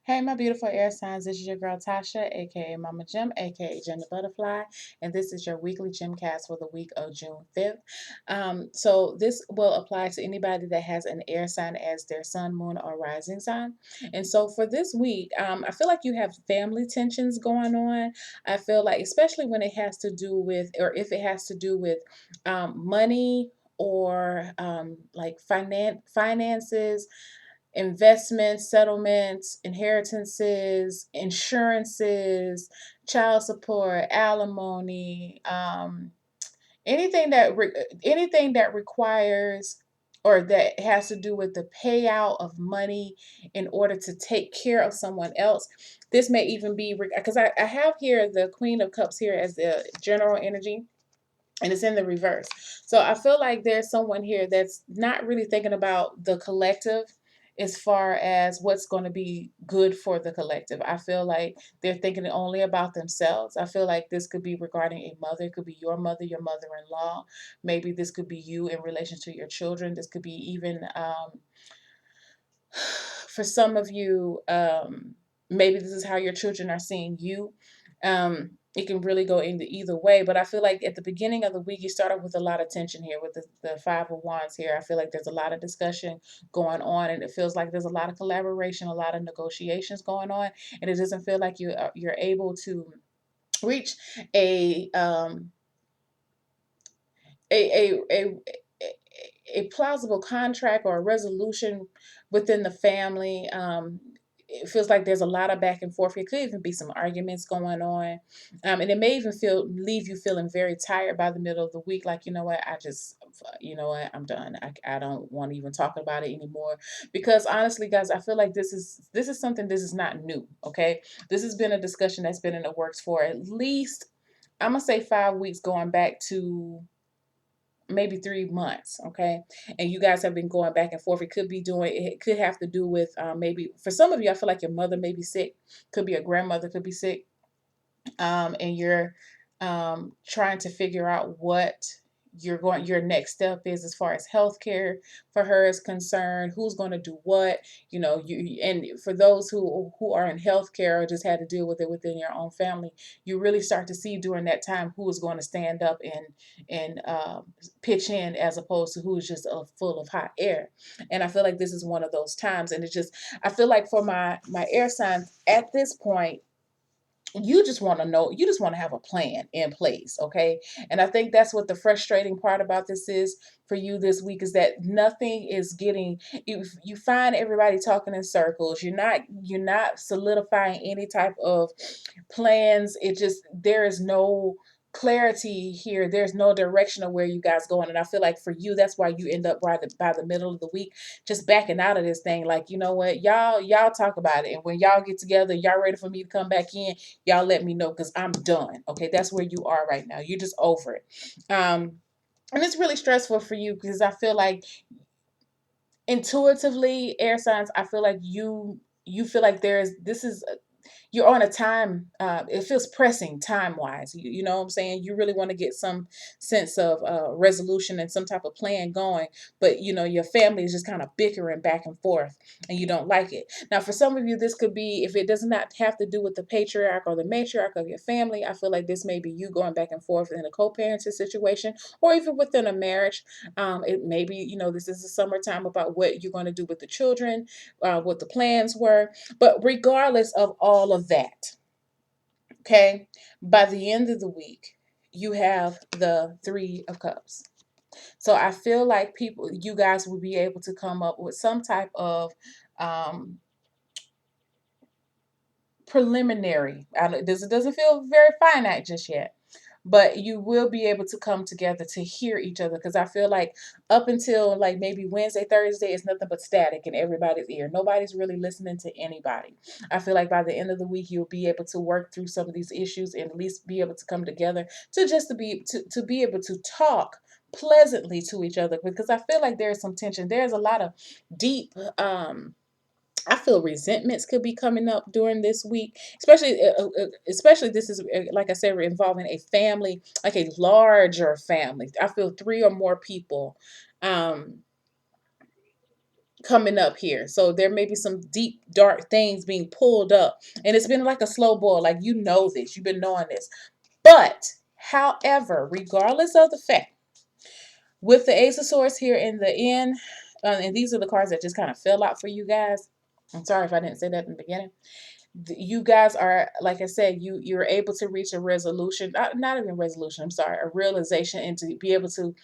Hey, my beautiful air signs. This is your girl Tasha, aka Mama Gem, aka Gem the Butterfly, and this is your weekly GemCast for the week of June 5th. So, this will apply to anybody that has an air sign as their sun, moon, or rising sign. And so, for this week, I feel like you have family tensions going on. I feel like, especially when it has to do with, or if it has to do with money or like finances, investments, settlements, inheritances, insurances, child support, alimony, anything that requires or that has to do with the payout of money in order to take care of someone else. This may even be because I have here the Queen of Cups here as the general energy, and it's in the reverse. So I feel like there's someone here that's not really thinking about the collective as far as what's going to be good for the collective. I feel like they're thinking only about themselves. I feel like this could be regarding a mother, it could be your mother-in-law. Maybe this could be you in relation to your children. This could be even for some of you, maybe this is how your children are seeing you. It can really go into either way, but I feel like at the beginning of the week, you start off with a lot of tension here with the Five of Wands here. I feel like there's a lot of discussion going on, and it feels like there's a lot of collaboration, a lot of negotiations going on, and it doesn't feel like you're able to reach a a a a a plausible contract or a resolution within the family. It feels like there's a lot of back and forth. It could even be some arguments going on, and it may even leave you feeling very tired by the middle of the week. Like, you know what, you know what, I'm done. I don't want to even talk about it anymore. Because honestly, guys, I feel like this is something. This is not new. Okay, this has been a discussion that's been in the works for at least, I'm gonna say, 5 weeks, going back to maybe 3 months. Okay, and you guys have been going back and forth. It could have to do with, maybe for some of you, I feel like your mother may be sick, could be a grandmother, could be sick, and you're trying to figure out what your next step is as far as healthcare for her is concerned, who's going to do what. And for those who are in healthcare or just had to deal with it within your own family, you really start to see during that time who is going to stand up and pitch in, as opposed to who is just full of hot air. And I feel like this is one of those times, and I feel like for my air signs at this point, you just want to know, you just want to have a plan in place. Okay, and I think that's what the frustrating part about this is for you this week, is that nothing is getting, you find everybody talking in circles. You're not solidifying any type of plans. It just, there is no clarity here. There's no direction of where you guys going, and I feel like for you, that's why you end up by the middle of the week just backing out of this thing. Like, you know what, y'all talk about it, and when y'all get together, y'all ready for me to come back in, y'all let me know, because I'm done. Okay, that's where you are right now. You're just over it. And it's really stressful for you, because I feel like intuitively, air signs, I feel like you feel like you're on a time, it feels pressing time wise. You know what I'm saying? You really want to get some sense of resolution and some type of plan going, but your family is just kind of bickering back and forth, and you don't like it. Now, for some of you, this could be, if it does not have to do with the patriarch or the matriarch of your family, I feel like this may be you going back and forth in a co-parenting situation, or even within a marriage. It may be, this is the summertime, about what you're going to do with the children, what the plans were. But regardless of all of that, okay, by the end of the week, you have the Three of Cups. So I feel like you guys will be able to come up with some type of um, preliminary. It doesn't feel very finite just yet, but you will be able to come together to hear each other, because I feel like up until like maybe Wednesday, Thursday, it's nothing but static in everybody's ear. Nobody's really listening to anybody. I feel like by the end of the week, you'll be able to work through some of these issues, and at least be able to come together to be able to talk pleasantly to each other, because I feel like there's some tension. There's a lot of deep I feel resentments could be coming up during this week, especially this is, like I said, involving a family, like a larger family. I feel three or more people um, coming up here. So there may be some deep, dark things being pulled up. And it's been like a slow boil. Like, you know this. You've been knowing this. But, however, regardless of the fact, with the Ace of Swords here in the end, and these are the cards that just kind of fell out for you guys. I'm sorry if I didn't say that in the beginning. You guys are, like I said, you're able to reach a resolution, not even resolution, I'm sorry, a realization, and to be able to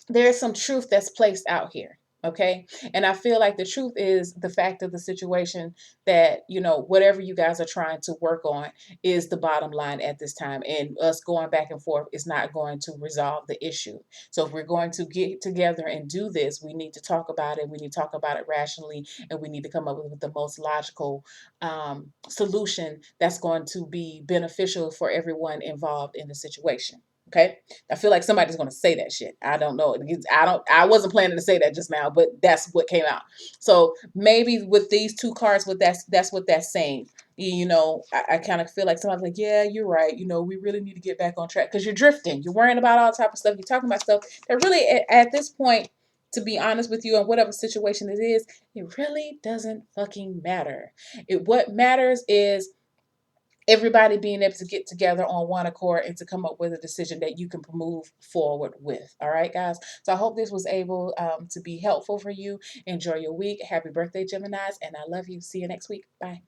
there's some truth that's placed out here. Okay. And I feel like the truth is the fact of the situation, that, whatever you guys are trying to work on is the bottom line at this time. And us going back and forth is not going to resolve the issue. So if we're going to get together and do this, we need to talk about it. We need to talk about it rationally, and we need to come up with the most logical solution that's going to be beneficial for everyone involved in the situation. Okay. I feel like somebody's going to say that shit. I don't know. I wasn't planning to say that just now, but that's what came out. So maybe with these two cards, that's what that's saying. I kind of feel like somebody's like, yeah, you're right. We really need to get back on track, because you're drifting. You're worrying about all type of stuff. You're talking about stuff that really, at this point, to be honest with you, in whatever situation it is, it really doesn't fucking matter. What matters is everybody being able to get together on one accord and to come up with a decision that you can move forward with. All right, guys. So I hope this was able to be helpful for you. Enjoy your week. Happy birthday, Geminis, and I love you. See you next week. Bye.